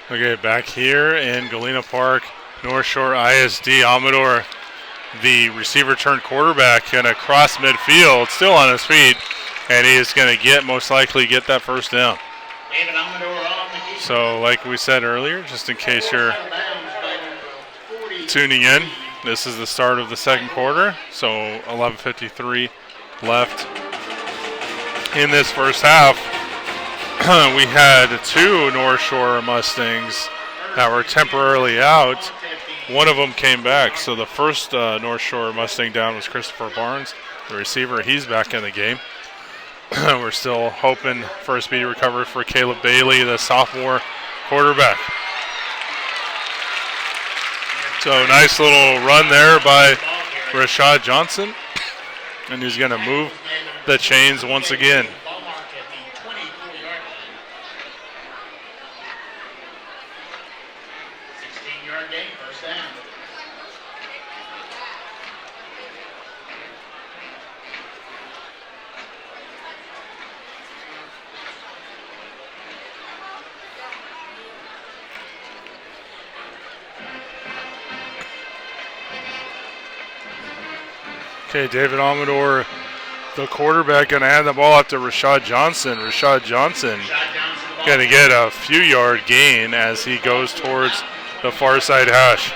Okay, back here in Galena Park, North Shore ISD, Amador, the receiver turned quarterback, going to cross midfield, still on his feet, and he is going to most likely get that first down. So like we said earlier, just in case you're tuning in, this is the start of the second quarter, so 11:53 left in this first half. We had two North Shore Mustangs that were temporarily out. One of them came back. So the first North Shore Mustang down was Christopher Barnes, the receiver. He's back in the game. We're still hoping for a speedy recovery for Caleb Bailey, the sophomore quarterback. So nice little run there by Rashad Johnson. And he's going to move the chains once again. Okay, David Amador, the quarterback, going to hand the ball up to Rashad Johnson. Rashad Johnson going to get a few-yard gain as he goes towards the far side hash.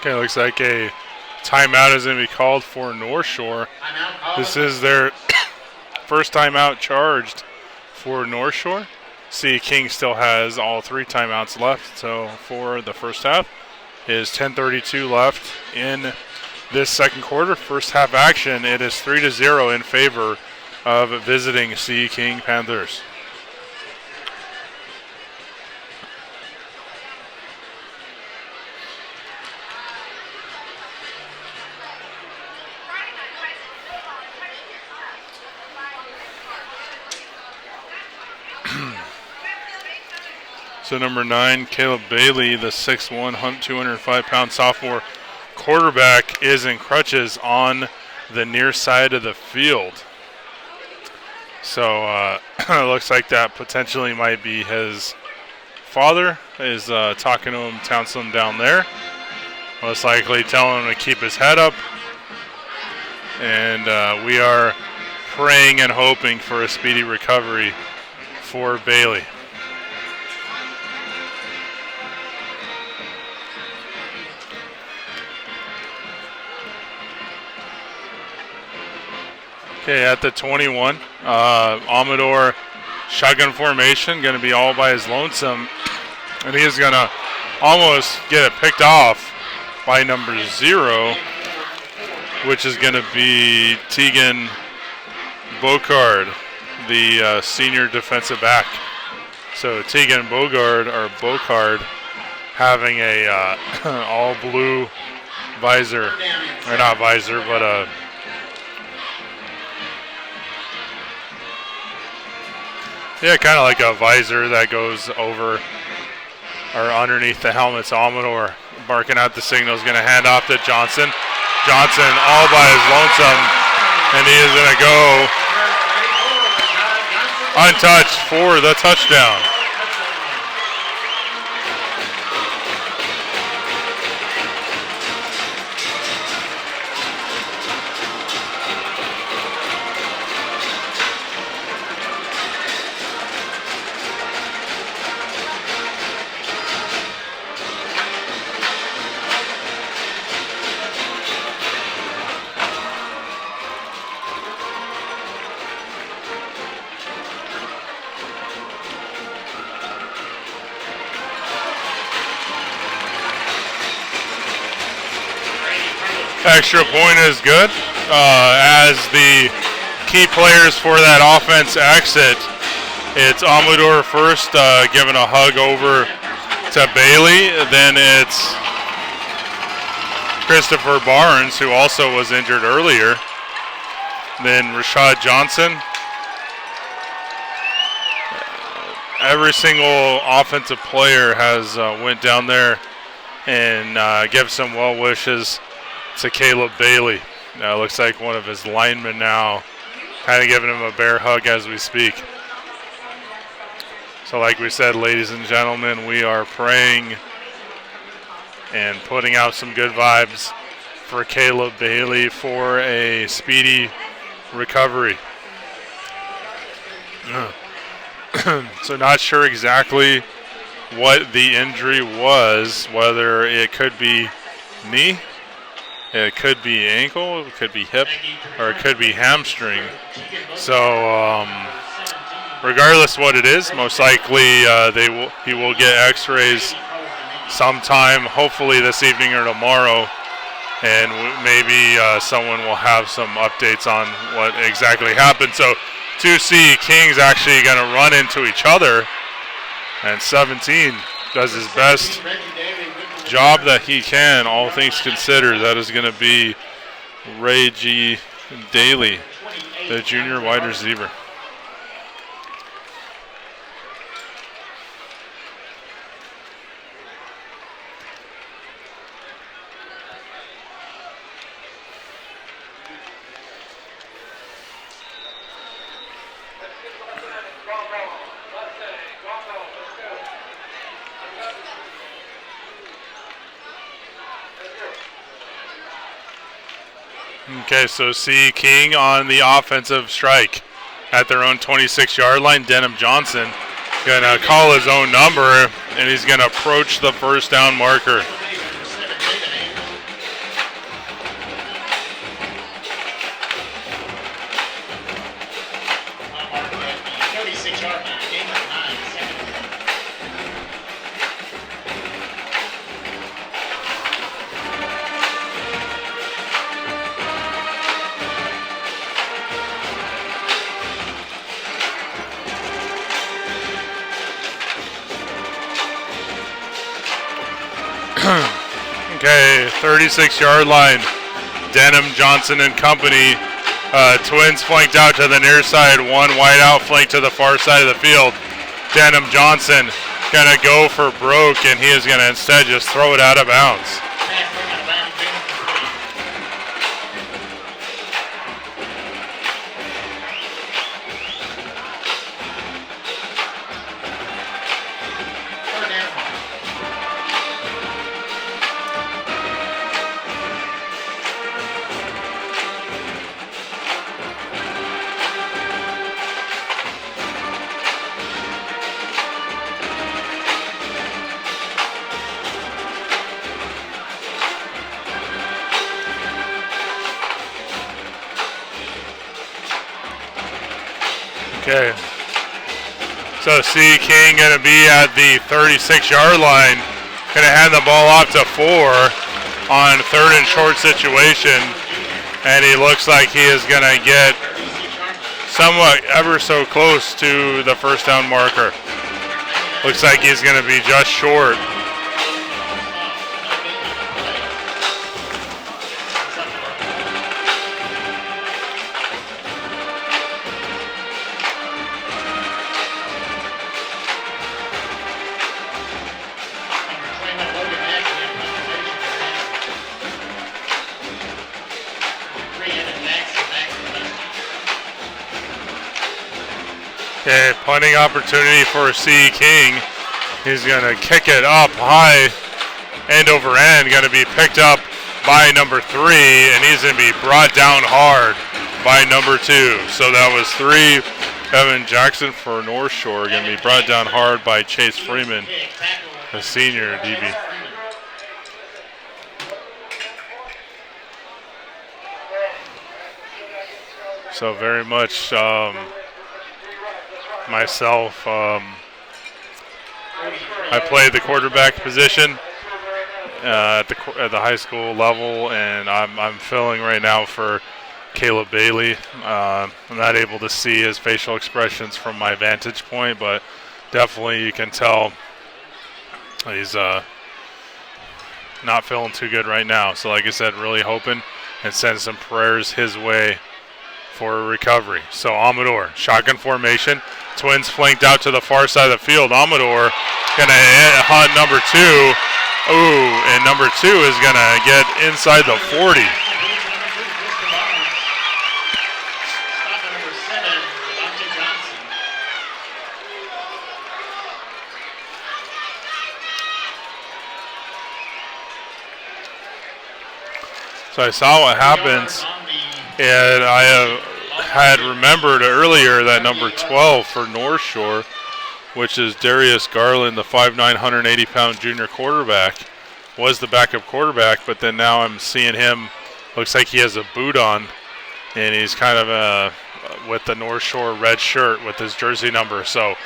Okay, looks like a timeout is going to be called for North Shore. This is their first timeout charged for North Shore. C. King still has all three timeouts left, so for the first half is 10:32 left in this second quarter. First half action, it is 3-0 in favor of visiting C. King Panthers. So number 9, Caleb Bailey, the 6'1", 205-pound sophomore quarterback, is in crutches on the near side of the field. So it looks like that potentially might be his father is talking to him, Townsend down there. Most likely telling him to keep his head up. And we are praying and hoping for a speedy recovery for Bailey. Okay, at the 21, Amador shotgun formation, going to be all by his lonesome, and he is going to almost get it picked off by number 0, which is going to be Tegan Bocard, the senior defensive back. So Tegan Bocard having a all blue visor, or not visor, but a kind of like a visor that goes over or underneath the helmet. Amador barking out the signal, is going to hand off to Johnson. Johnson all by his lonesome, and he is going to go untouched for the touchdown. Extra point is good. as the key players for that offense exit. It's Amador first, giving a hug over to Bailey. Then it's Christopher Barnes, who also was injured earlier. Then Rashad Johnson. Every single offensive player has went down there and give some well wishes to Caleb Bailey. Looks like one of his linemen now kind of giving him a bear hug as we speak. So like we said, ladies and gentlemen, we are praying and putting out some good vibes for Caleb Bailey for a speedy recovery. So not sure exactly what the injury was, whether it could be knee, it could be ankle, it could be hip, or it could be hamstring. So regardless what it is, most likely he will get x-rays sometime, hopefully this evening or tomorrow, and maybe someone will have some updates on what exactly happened. So 2C Kings actually going to run into each other, and 17 does his best job that he can, all things considered. That is going to be Ray G. Daly, the junior wide receiver. Okay, so C. King on the offensive strike at their own 26-yard line. Denham Johnson going to call his own number, and he's going to approach the first down marker. Okay, 36-yard line. Denham, Johnson, and company. Twins flanked out to the near side. One wide out flank to the far side of the field. Denham Johnson going to go for broke, and he is going to instead just throw it out of bounds. Okay, so C. King going to be at the 36-yard line, going to hand the ball off to 4 on third and short situation, and he looks like he is going to get somewhat ever so close to the first down marker. Looks like he's going to be just short. Okay, punting opportunity for C. King. He's going to kick it up high, end over end. Going to be picked up by number 3, and he's going to be brought down hard by number 2. So that was 3. Evan Jackson for North Shore going to be brought down hard by Chase Freeman, the senior DB. So very much myself, I played the quarterback position at the high school level, and I'm filling right now for Caleb Bailey. I'm not able to see his facial expressions from my vantage point, but definitely you can tell he's not feeling too good right now. So like I said, really hoping and send some prayers his way for a recovery. So Amador, shotgun formation. Twins flanked out to the far side of the field. Amador going to hunt number 2. Ooh, and number 2 is going to get inside the 40. So I saw what happens, and I had remembered earlier that number 12 for North Shore, which is Darius Garland, the 5'9", 180-pound junior quarterback, was the backup quarterback, but then now I'm seeing him, looks like he has a boot on, and he's kind of with the North Shore red shirt with his jersey number. So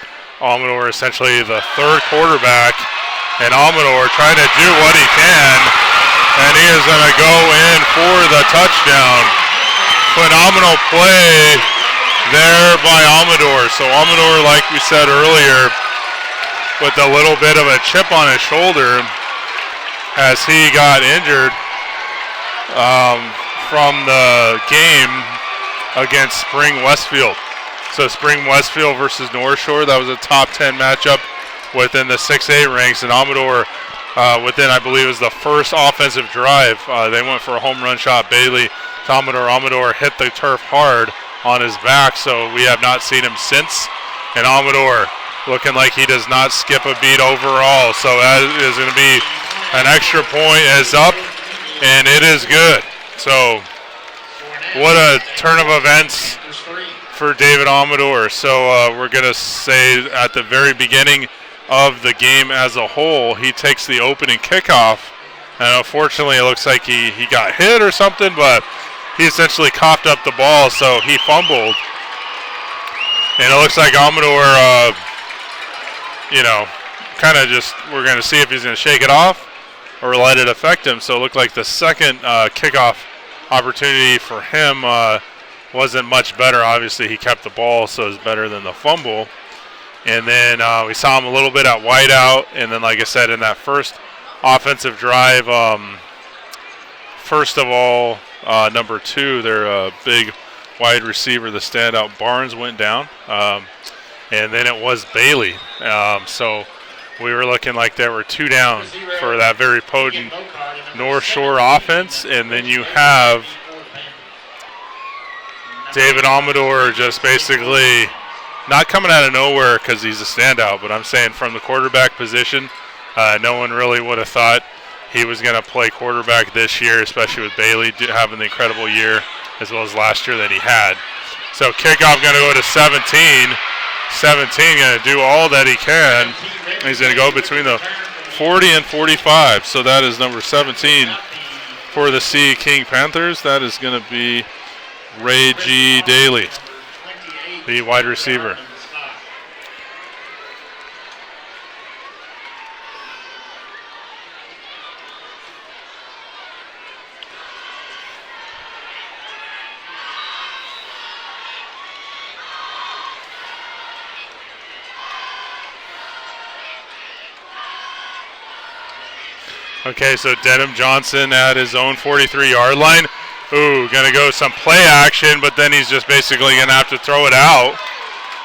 Amador essentially the third quarterback, and Amador trying to do what he can, and he is going to go in for the touchdown. Phenomenal play there by Amador. So Amador, like we said earlier, with a little bit of a chip on his shoulder as he got injured from the game against Spring Westfield. So Spring Westfield versus North Shore, that was a top 10 matchup within the 6A ranks, and Amador within, I believe, is the first offensive drive. They went for a home run shot. Bailey to Amador. Amador hit the turf hard on his back, so we have not seen him since. And Amador looking like he does not skip a beat overall. So that is going to be an extra point is up, and it is good. So what a turn of events for David Amador. So we're going to say at the very beginning of the game as a whole, he takes the opening kickoff, and unfortunately it looks like he got hit or something, but he essentially coughed up the ball, so he fumbled. And it looks like Amador, kind of just, we're going to see if he's going to shake it off or let it affect him. So it looked like the second kickoff opportunity for him wasn't much better. Obviously he kept the ball, so it's better than the fumble. And then we saw him a little bit at wideout, and then like I said, in that first offensive drive, first of all, number 2, their big wide receiver, the standout Barnes, went down, and then it was Bailey. So we were looking like there were 2 down for that very potent North Shore offense, and then you have David Amador just basically not coming out of nowhere because he's a standout, but I'm saying from the quarterback position, no one really would have thought he was going to play quarterback this year, especially with Bailey having the incredible year as well as last year that he had. So kickoff going to go to 17. 17 going to do all that he can. He's going to go between the 40 and 45. So that is number 17 for the C King Panthers. That is going to be Ray G. Daly, the wide receiver. Okay, so Denham Johnson at his own 43-yard line. Ooh, going to go some play action, but then he's just basically going to have to throw it out,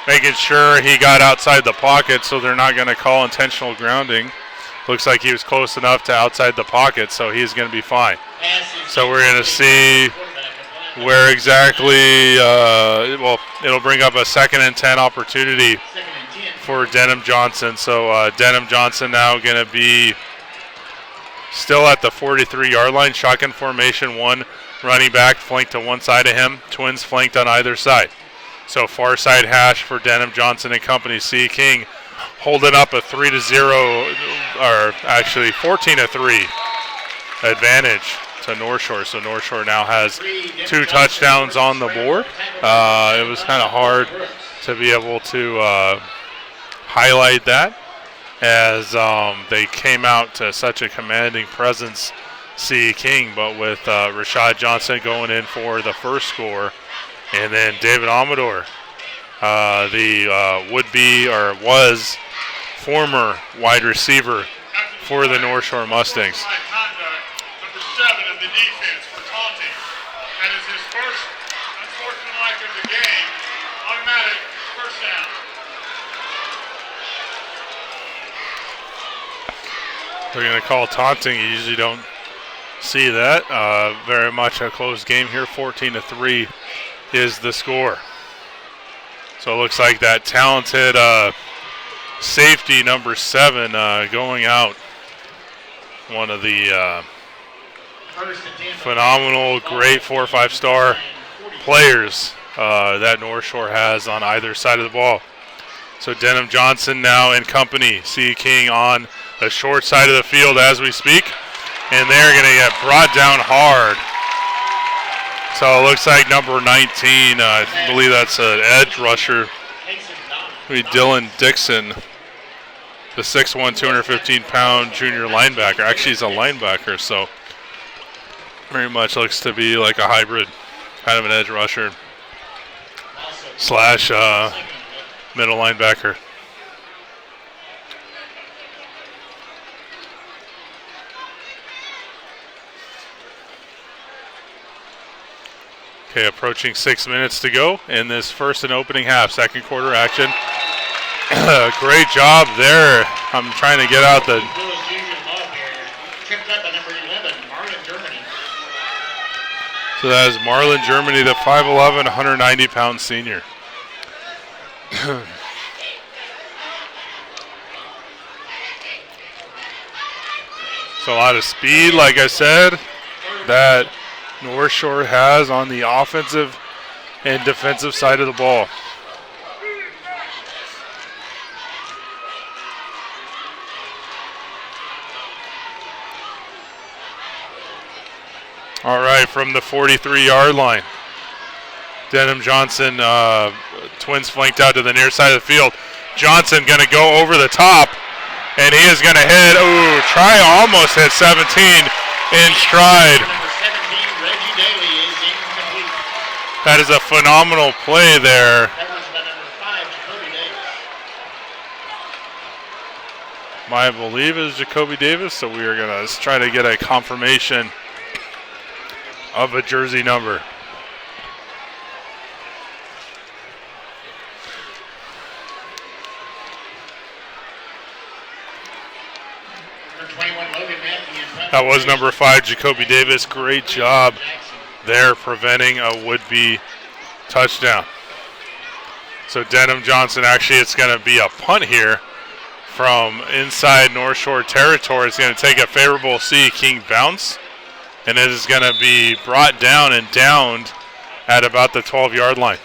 making sure he got outside the pocket, so they're not going to call intentional grounding. Looks like he was close enough to outside the pocket, so he's going to be fine. So we're going to see where exactly, it'll bring up a 2nd and 10 opportunity for Denham Johnson. So Denham Johnson now going to be still at the 43-yard line, shotgun formation, 1 running back flanked to one side of him, twins flanked on either side. So far side hash for Denham Johnson and company. C King holding up a 3-0, or actually 14-3 advantage to North Shore. So North Shore now has 2 touchdowns on the board. It was kind of hard to be able to highlight that, as they came out to such a commanding presence C. King, but with Rashad Johnson going in for the first score. And then David Amador, the would-be or was former wide receiver for the North Shore Mustangs. Number 7 of the defense for taunting. That is his first unsportsmanlike of the game. Automatic first down. They're going to call taunting. You usually don't see that. Very much a close game here. 14-3 is the score. So it looks like that talented safety number 7 going out. One of the phenomenal, great 4 or 5 star players that North Shore has on either side of the ball. So Denham Johnson now in company. C. King on the short side of the field as we speak. And they're going to get brought down hard. So it looks like number 19, I believe that's an edge rusher. Dylan Dixon, the 6'1", 215-pound junior linebacker. Actually, he's a linebacker, so very much looks to be like a hybrid, kind of an edge rusher slash middle linebacker. Okay, approaching 6 minutes to go in this first and opening half, second quarter action. Great job there. I'm trying to get out the... So that is Marlon Germany, the 5'11", 190-pound senior. So a lot of speed, like I said, that North Shore has on the offensive and defensive side of the ball. All right, from the 43-yard line, Denham Johnson, twins flanked out to the near side of the field. Johnson going to go over the top, and he is going to hit, almost hit 17 in stride. That is a phenomenal play there. I believe is Jacoby Davis, so we are going to try to get a confirmation of a jersey number. That was number 5, Jacoby Davis. Great job there preventing a would-be touchdown. So Denham Johnson, actually it's going to be a punt here from inside North Shore territory. It's going to take a favorable C. King bounce, and it is going to be brought down and downed at about the 12-yard line.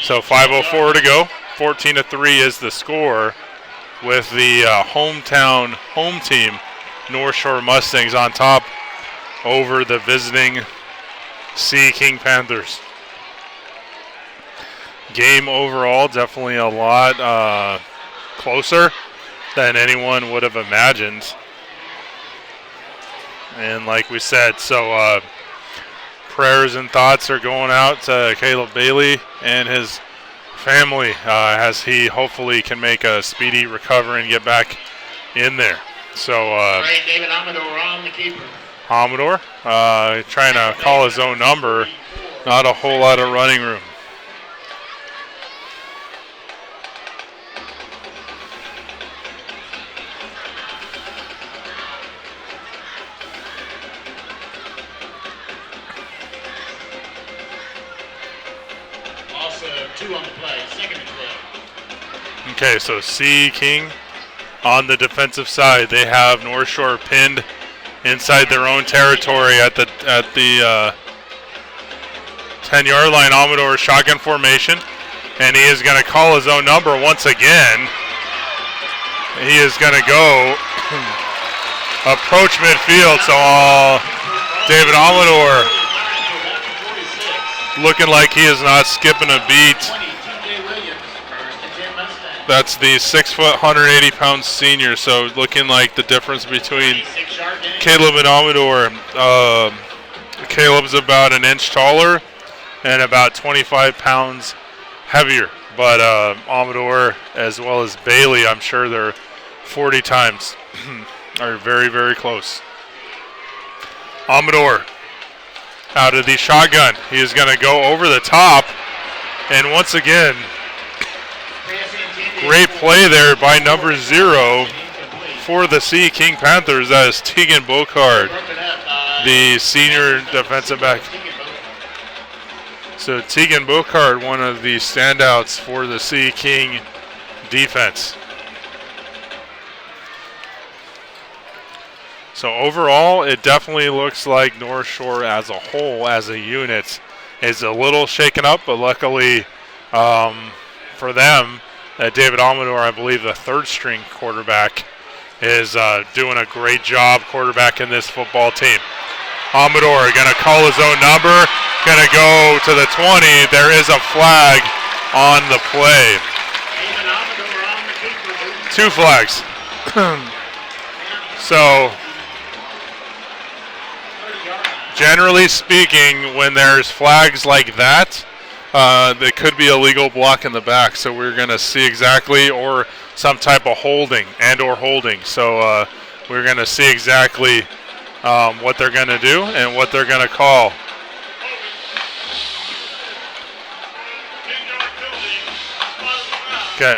So 5:04 to go. 14-3 is the score, with the hometown home team, North Shore Mustangs, on top over the visiting C. King Panthers. Game overall definitely a lot closer than anyone would have imagined. And like we said, so prayers and thoughts are going out to Caleb Bailey and his family as he hopefully can make a speedy recovery and get back in there. So David Amador on the keeper. Amador trying to call his own number. Not a whole lot of running room. Also 2 on the play, 2nd and 12. Okay, so C. King on the defensive side. They have North Shore pinned inside their own territory at the 10-yard line. Amador shotgun formation, and he is going to call his own number once again. He is going to go approach midfield. So David Amador looking like he is not skipping a beat. That's the 6', 180-pound senior. So looking like the difference between Caleb and Amador. Caleb's about an inch taller and about 25 pounds heavier. But Amador, as well as Bailey, I'm sure they're 40 times. Are very, very close. Amador out of the shotgun. He is going to go over the top. And once again, great play there by number 0 for the Sea King Panthers. That is Tegan Bocard, the senior defensive back. So Tegan Bocard, one of the standouts for the Sea King defense. So overall, it definitely looks like North Shore as a whole, as a unit, is a little shaken up, but luckily for them, David Amador, I believe the third string quarterback, is doing a great job quarterbacking this football team. Amador going to call his own number, going to go to the 20. There is a flag on the play. 2 flags. So, generally speaking, when there's flags like that, there could be a legal block in the back. So we're going to see exactly, or some type of holding and/or holding. So we're going to see exactly what they're going to do and what they're going to call. Okay.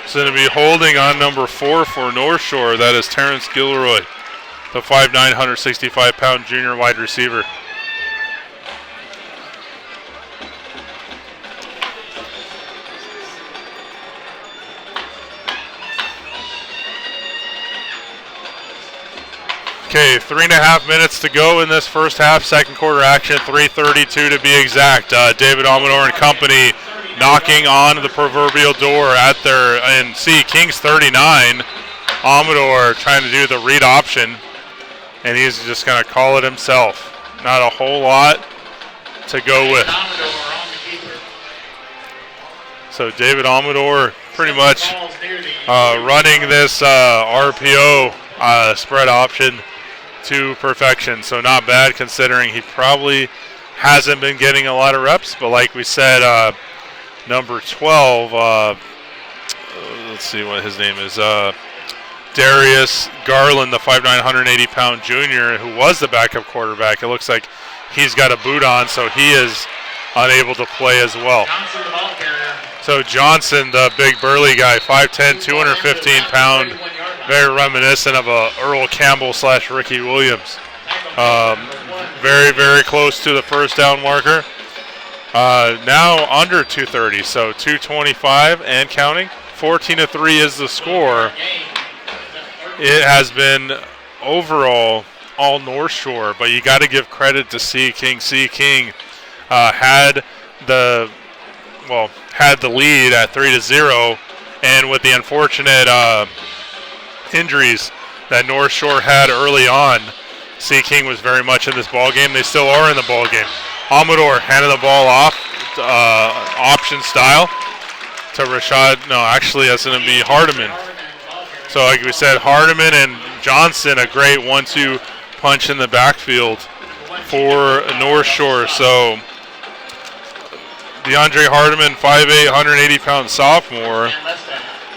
So going to be holding on number 4 for North Shore. That is Terrence Gilroy, the 5'9", 165-pound junior wide receiver. Okay, 3.5 minutes to go in this first half. Second quarter action, 3:32 to be exact. David Amador and company knocking on the proverbial door at their, and see Kings 39. Amador trying to do the read option, and he's just going to call it himself. Not a whole lot to go with. So David Amador pretty much running this RPO spread option to perfection. So not bad considering he probably hasn't been getting a lot of reps, but like we said, number 12, let's see what his name is, Darius Garland, the 5'9", 180-pound junior who was the backup quarterback. It looks like he's got a boot on, so he is unable to play as well. So Johnson, the big burly guy, 5'10", 215-pound, very reminiscent of a Earl Campbell / Ricky Williams. Very, very close to the first down marker. Now under 2:30, so 2:25 and counting. 14-3 is the score. It has been overall all North Shore, but you got to give credit to Sea King. Sea King had the lead at 3-0, and with the unfortunate injuries that North Shore had early on, Sea King was very much in this ball game. They still are in the ball game. Amador handed the ball off, option style, to Rashad. No, actually that's going to be Hardiman. So like we said, Hardiman and Johnson, a great 1-2 punch in the backfield for North Shore. So DeAndre Hardiman, 5'8", 180-pound sophomore.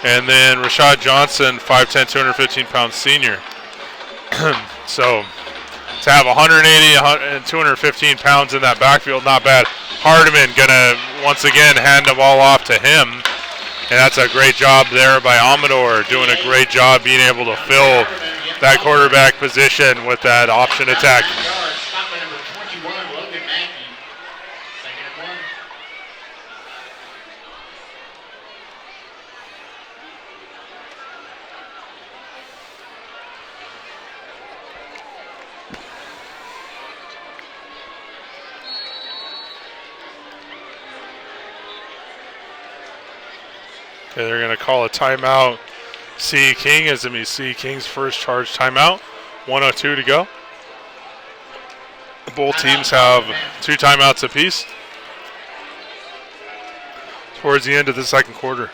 And then Rashad Johnson, 5'10", 215-pound senior. So to have 180 and 215 pounds in that backfield, not bad. Hardiman going to once again hand the ball off to him. And that's a great job there by Amador, doing a great job being able to fill that quarterback position with that option attack. Okay, they're going to call a timeout. Sea King is going to be Sea King's first charge timeout. 1:02 to go. Both teams have 2 timeouts apiece towards the end of the second quarter.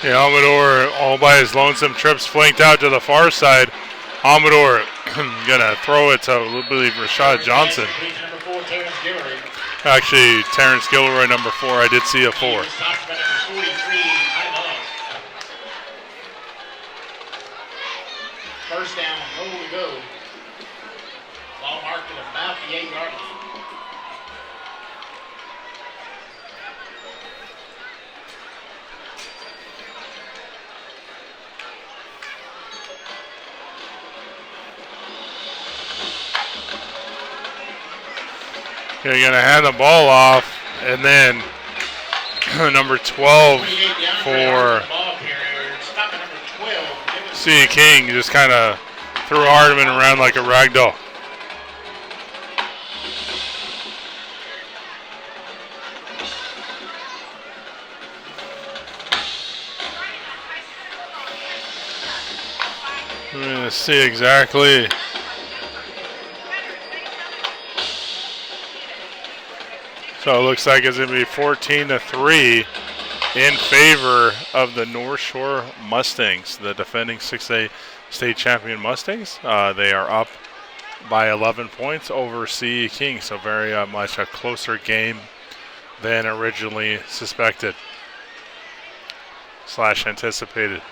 Yeah, Amador all by his lonesome, trips flanked out to the far side. Amador gonna throw it to, I believe, Rashad Johnson. Actually, Terrence Gilroy, number 4. I did see a 4. First down, goal to go. Ball marked at about the 8-yard line. You're going to hand the ball off, and then number 12 for C. King just kind of threw Hardeman around like a rag doll. We're going to see exactly. So it looks like it's going to be 14-3 in favor of the North Shore Mustangs, the defending 6A state champion Mustangs. They are up by 11 points over CE King, so very much a closer game than originally suspected / anticipated.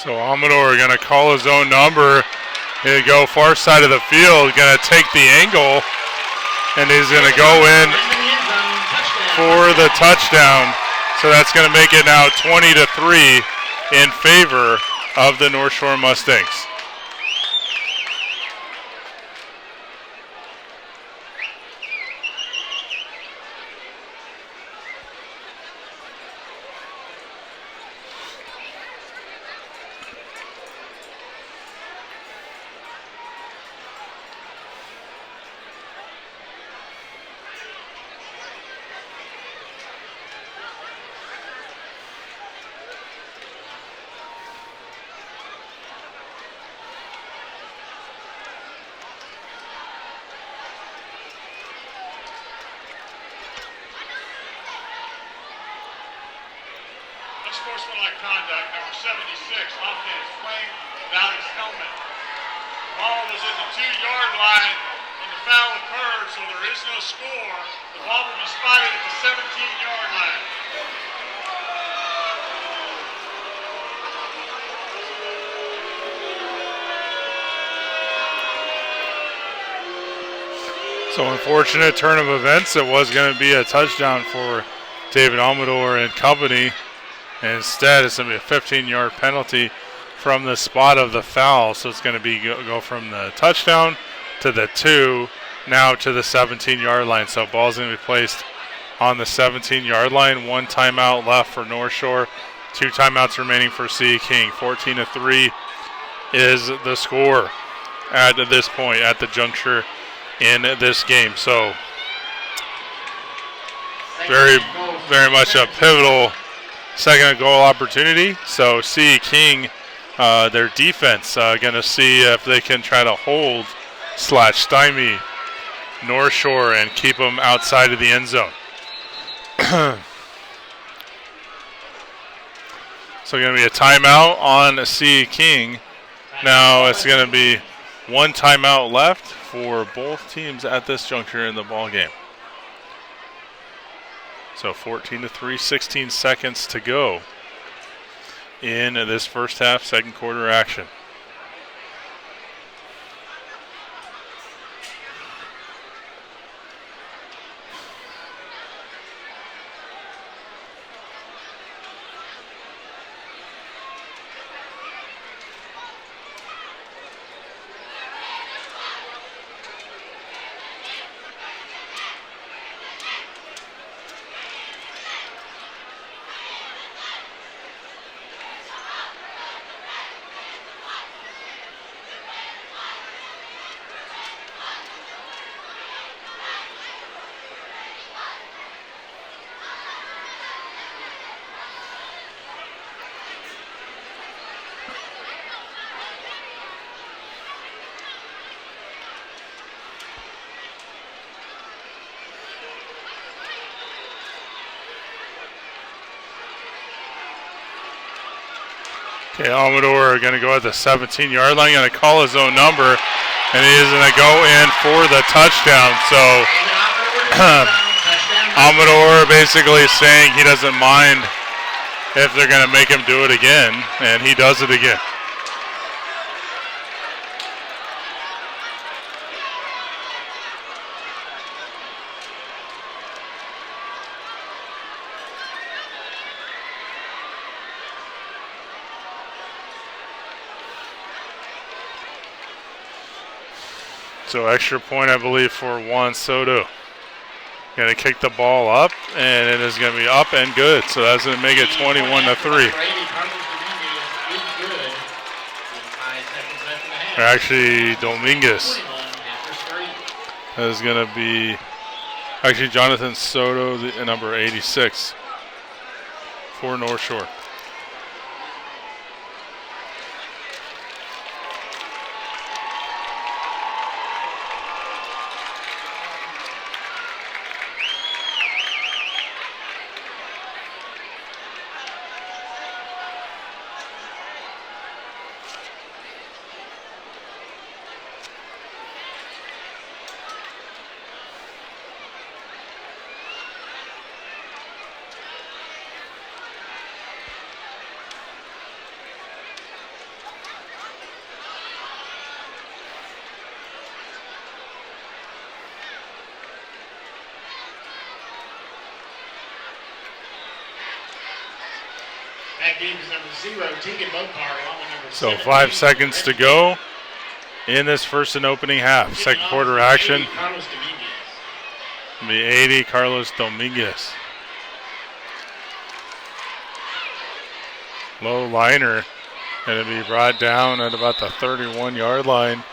So Amador going to call his own number. He'll go far side of the field, going to take the angle, and he's going to go in for the touchdown. So that's going to make it now 20-3 in favor of the North Shore Mustangs. Unsportsmanlike conduct, number 76, offense, playing without his helmet. The ball was at the 2-yard line when the foul occurred, so there is no score. The ball will be spotted at the 17-yard line. So unfortunate turn of events. It was going to be a touchdown for David Amador and company. And instead, it's going to be a 15-yard penalty from the spot of the foul. So it's going to be go from the touchdown to the 2, now to the 17-yard line. So ball's going to be placed on the 17-yard line. 1 timeout left for North Shore. 2 timeouts remaining for C. King. 14-3 is the score at this point, at the juncture in this game. So very, very much a pivotal second goal opportunity. So C. King, their defense, going to see if they can try to hold / stymie North Shore and keep them outside of the end zone. So going to be a timeout on C. King. Now it's going to be 1 timeout left for both teams at this juncture in the ball game. So 14-3, 16 seconds to go in this first half, second quarter action. Okay, Amador going to go at the 17-yard line, going to call his own number, and he is going to go in for the touchdown. So Amador basically saying he doesn't mind if they're going to make him do it again, and he does it again. So extra point, I believe, for Juan Soto. Going to kick the ball up, and it is going to be up and good. So that's going to make it 21-3. Or actually, Dominguez. That is going to be actually Jonathan Soto, the number 86 for North Shore. So 5 seconds to go in this first and opening half. Second quarter action. Be 80, Carlos Dominguez. Low liner. Going to be brought down at about the 31-yard line.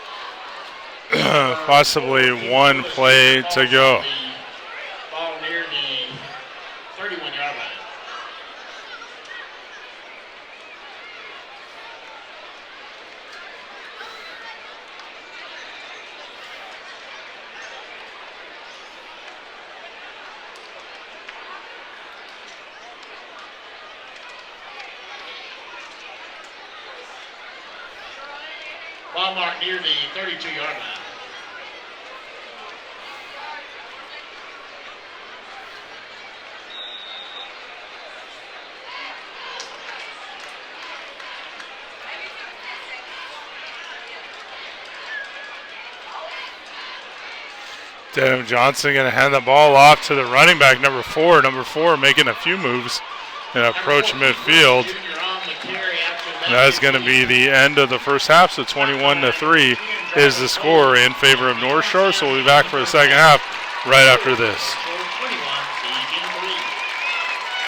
Possibly one play to go. Ball near the 31-yard line. Ball marked near the 32-yard line. Denham Johnson going to hand the ball off to the running back, number 4. Number 4 making a few moves and approach midfield. And that's going to be the end of the first half. So 21-3 is the score in favor of North Shore. So we'll be back for the second half right after this.